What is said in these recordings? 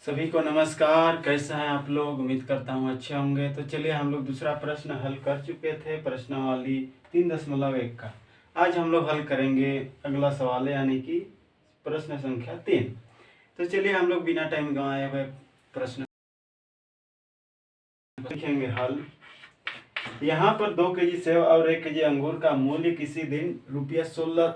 सभी को नमस्कार। कैसे हैं आप लोग? उम्मीद करता हूँ अच्छे होंगे। तो चलिए, हम लोग दूसरा प्रश्न हल कर चुके थे, प्रश्नावली 3.1 का। आज हम लोग हल करेंगे अगला सवाल है, यानी कि प्रश्न संख्या 3। तो चलिए, हम लोग बिना टाइम गंवाए हुए प्रश्न लिखेंगे हल। यहाँ पर 2 केजी सेव और 1 केजी अंगूर का मूल्य किसी दिन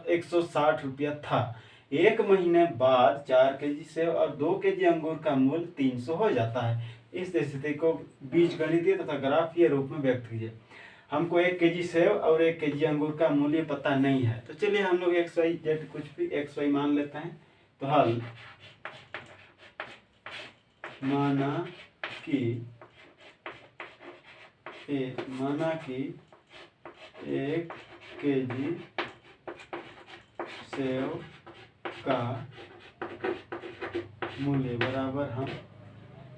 ₹160 था। 1 महीने बाद 4 केजी सेव और 2 केजी अंगूर का मूल्य 300 हो जाता है। इस स्थिति को बीजगणितीय तथा ग्राफीय रूप में व्यक्त कीजिए। हमको 1 केजी सेव और 1 केजी अंगूर का मूल्य पता नहीं है, तो चलिए हम लोग एक्स वाई जेड कुछ भी एक्स वाई मान लेते हैं। तो हल माना कि 1 केजी सेव का मूल्य बराबर हम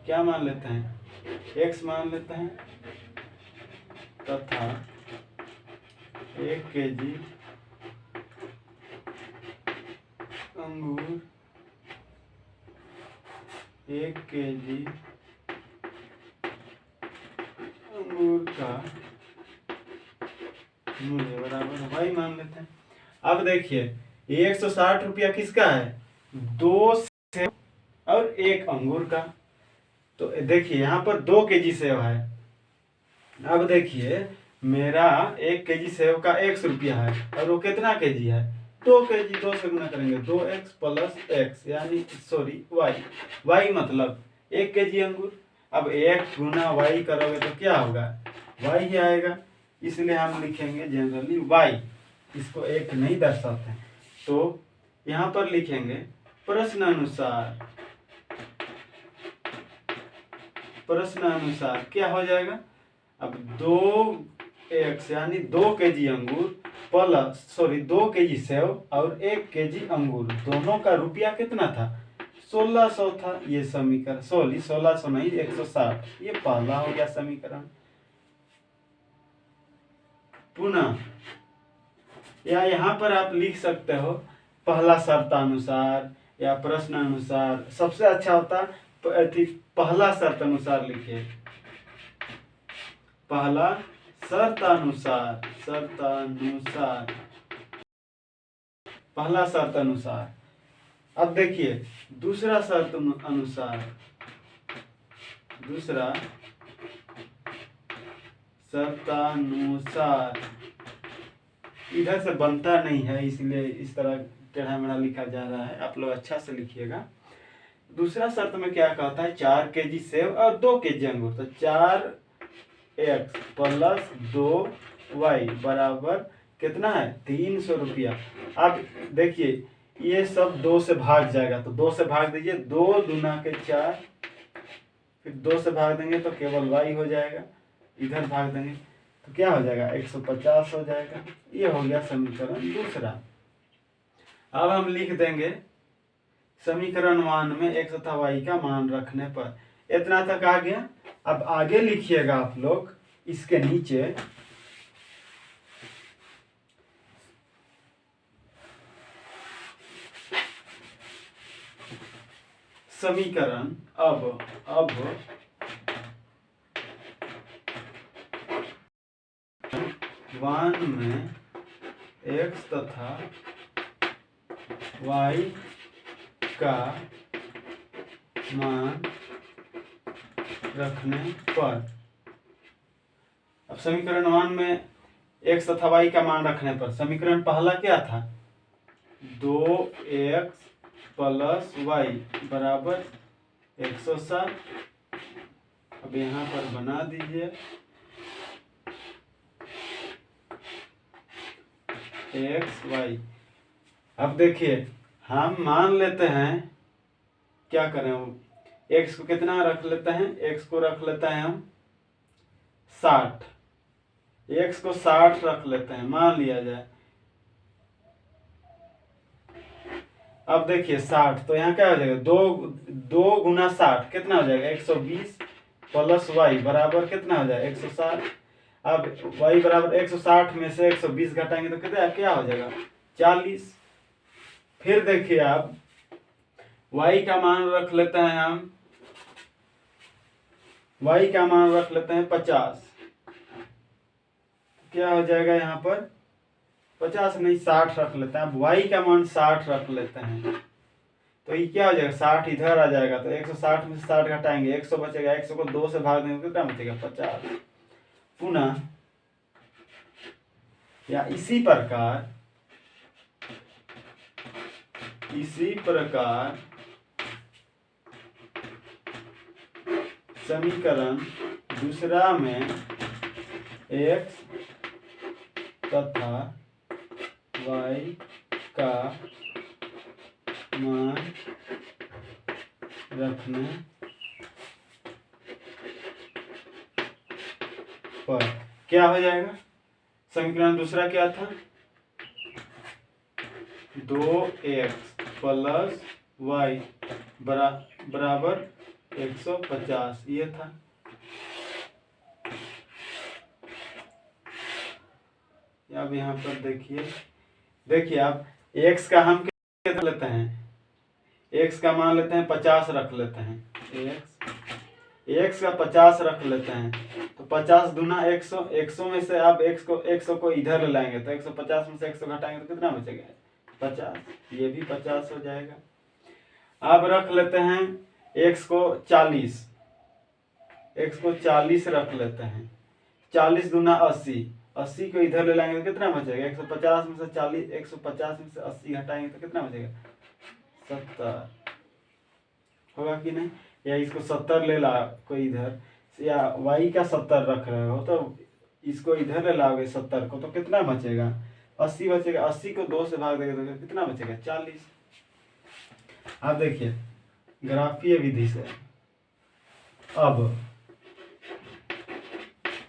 क्या मान लेते हैं, x मान लेते हैं, तथा 1 केजी अंगूर 1 केजी अंगूर का मूल्य बराबर y मान लेते हैं। अब देखिए, ये 160 रुपया किसका है? 2 सेव और 1 अंगूर का। तो देखिए, यहाँ पर 2 केजी सेव है। अब देखिए, मेरा 1 केजी सेव का 100 रुपया है और वो कितना केजी है? 2 केजी। 2 से गुना करेंगे, 2x प्लस x यानी y मतलब 1 केजी अंगूर। अब 1 गुना y करोगे तो क्या होगा? y ही आएगा। इसलिए हम लिखेंगे जनरली y, इसको 1 नहीं दर्शाते हैं। तो यहाँ पर लिखेंगे प्रश्न अनुसार क्या हो जाएगा? अब 2x यानी 2 केजी अंगूर प्लस 2 केजी सेव और 1 केजी अंगूर, दोनों का रुपया कितना था? 1600 था। ये समीकरण 1600 नहीं, 160, ये पहला हो गया समीकरण। पुनः या यहाँ पर आप लिख सकते हो पहला शर्तानुसार या प्रश्न अनुसार, सबसे अच्छा होता पहला शर्तानुसार लिखिए। पहला शर्तानुसार। अब देखिए दूसरा शर्तानुसार इधर से बनता नहीं है, इसलिए इस तरह टेढ़ा मेढ़ा लिखा जा रहा है। आप लोग अच्छा से लिखिएगा। दूसरा शर्त में क्या कहता है? 4 केजी सेव और 2 केजी अंगूर। तो 4x प्लस 2y बराबर कितना है? 300 रुपया। अब देखिए, ये सब 2 से भाग जाएगा, तो 2 से भाग दीजिए, 2 दूना के 4, फिर 2 से भाग देंगे तो केवल y हो जाएगा। इधर भाग देंगे तो क्या हो जाएगा? 150 हो जाएगा। ये हो गया समीकरण दूसरा। अब हम लिख देंगे समीकरण 1 में x तथा y का मान रखने पर। इतना तक आ गया। अब आगे लिखिएगा आप लोग इसके नीचे समीकरण। अब 1 में x तथा y का मान रखने पर। अब समीकरण 1 में x तथा y का मान रखने पर समीकरण पहला क्या था? 2x प्लस y बराबर 160। अब यहाँ पर बना दीजिए x y। अब देखिए, हम मान लेते हैं, क्या करें, x को कितना रख लेते हैं? x को रख लेते हैं हम 60। x को 60 रख लेते हैं, मान लिया जाए। अब देखिए 60, तो यहाँ क्या हो जाएगा? 2 गुना 60 कितना हो जाएगा? 120 प्लस y बराबर कितना हो जाएगा? 160। अब y बराबर 160 में से 120 घटाएंगे तो कितना क्या हो जाएगा? 40। फिर देखिए, आप y का मान रख लेते हैं हम y का मान रख लेते हैं 50। क्या हो जाएगा यहाँ पर 50 नहीं 60 रख लेते हैं। अब y का मान 60 रख लेते हैं तो ये क्या हो जाएगा 60 इधर आ जाएगा तो 160 में से 60 घटाएंगे 100 बचेगा। 100 को 2 से भाग देंगे कितना बचेगा 50। पुनः या इसी प्रकार समीकरण दूसरा में x तथा y का मान रखने पर क्या हो जाएगा। समीकरण दूसरा क्या था 2x प्लस y बराबर 150 ये था। अब यहाँ पर देखिए आप x का हम क्या लेते हैं x का मान लेते हैं 50 रख लेते हैं। x का 50 रख लेते हैं तो 50 दूना 100 100 में से आप 100 को इधर ले लाएंगे तो 150 में से 100 घटाएंगे तो कितना बचेगा 50। ये भी 50 हो जाएगा। अब रख लेते हैं x को 40 रख लेते हैं 40 दूना 80 80 को इधर ले लाएंगे तो कितना बचेगा 150 में से 40 150 में से 80 घटाएंगे तो कितना बचेगा 70 होगा कि नहीं। या इसको 70 ले ला कोई इधर या y का 70 रख रहे हो तो इसको इधर ले लाओगे 70 को तो कितना बचेगा 80 बचेगा। 80 को 2 से भाग देंगे तो कितना बचेगा 40। अब देखिए ग्राफीय विधि से अब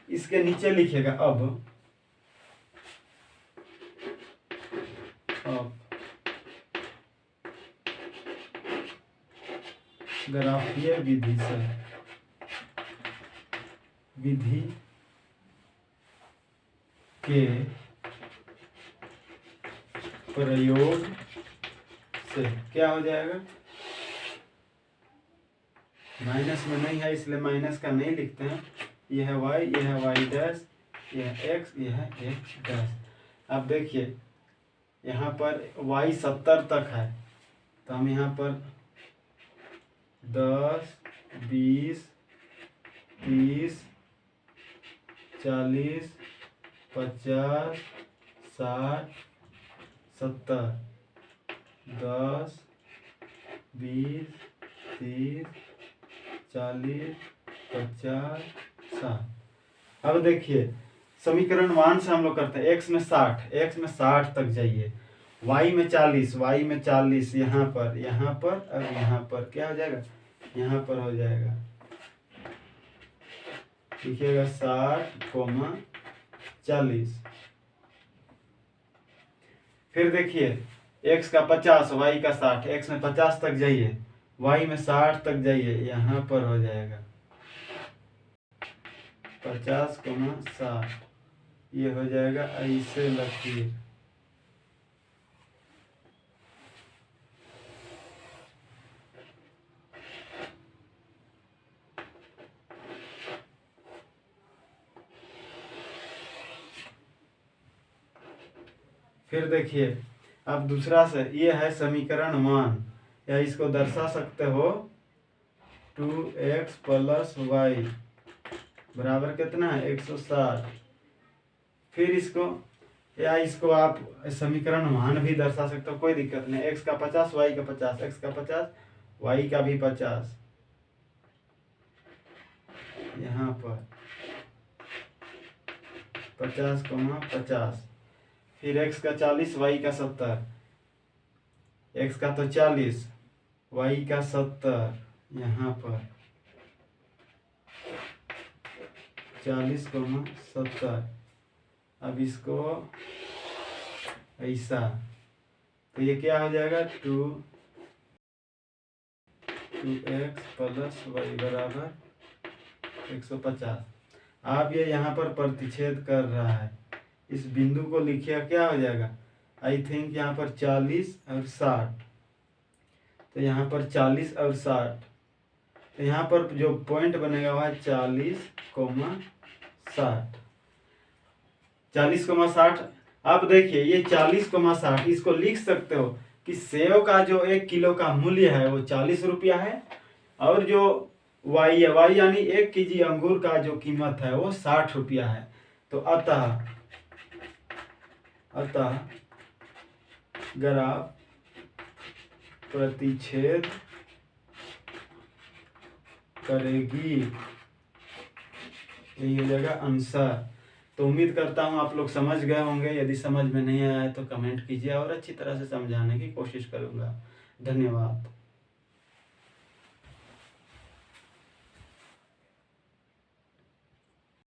इसके नीचे लिखिएगा अब ग्राफीय विधि के प्रयोग से क्या हो जाएगा माइनस में नहीं है इसलिए माइनस का नहीं लिखते हैं। यह है y यह है y डैश यह है x यह है x डैश। अब देखिए यहाँ पर y 70 तक है तो हम यहाँ पर 10 20 30 40 50 60 70 10 20 30 40 50 60। अब देखिए समीकरण 1 से हम लोग करते हैं x में 60 तक जाइए y में 40 यहाँ पर और यहाँ पर क्या हो जाएगा यहाँ पर हो जाएगा लिखिएगा 60, 40। फिर देखिए x का 50 y का 60 x में 50 तक जाइए y में 60 तक जाइए यहाँ पर हो जाएगा 50, 60 ये हो जाएगा। ऐसे लकीर फिर देखिए अब दूसरा से ये है समीकरण 1 या इसको दर्शा सकते हो 2x प्लस y बराबर कितना है 160। फिर इसको आप समीकरण 1 भी दर्शा सकते हो कोई दिक्कत नहीं। x का 50 y का 50 x का 50 y का भी 50 यहाँ पर 50, 50। फिर x का 40 y का 70 x का तो 40 y का 70 यहाँ पर 40, 70। अब इसको ऐसा तो ये क्या हो जाएगा 2x प्लस y बराबर 150। आप ये यहाँ पर प्रतिच्छेद कर रहा है इस बिंदु को लिखिए क्या हो जाएगा आई थिंक यहाँ पर 40 और 60 तो यहाँ पर 40 और 60 तो यहाँ पर जो पॉइंट बनेगा वह है 40,60। 40,60। आप देखिए ये 40,60 इसको लिख सकते हो कि सेव का जो 1 किलो का मूल्य है वो 40 रुपया है, और जो वाई है, वाई यानी 1 केजी अंगूर का जो कीमत है वो 60 रुपया है। तो अतः ग्राफ प्रतिच्छेद करेगी, यही हो जाएगा आंसर। तो उम्मीद करता हूँ आप लोग समझ गए होंगे। यदि समझ में नहीं आया है तो कमेंट कीजिए और अच्छी तरह से समझाने की कोशिश करूँगा। धन्यवाद।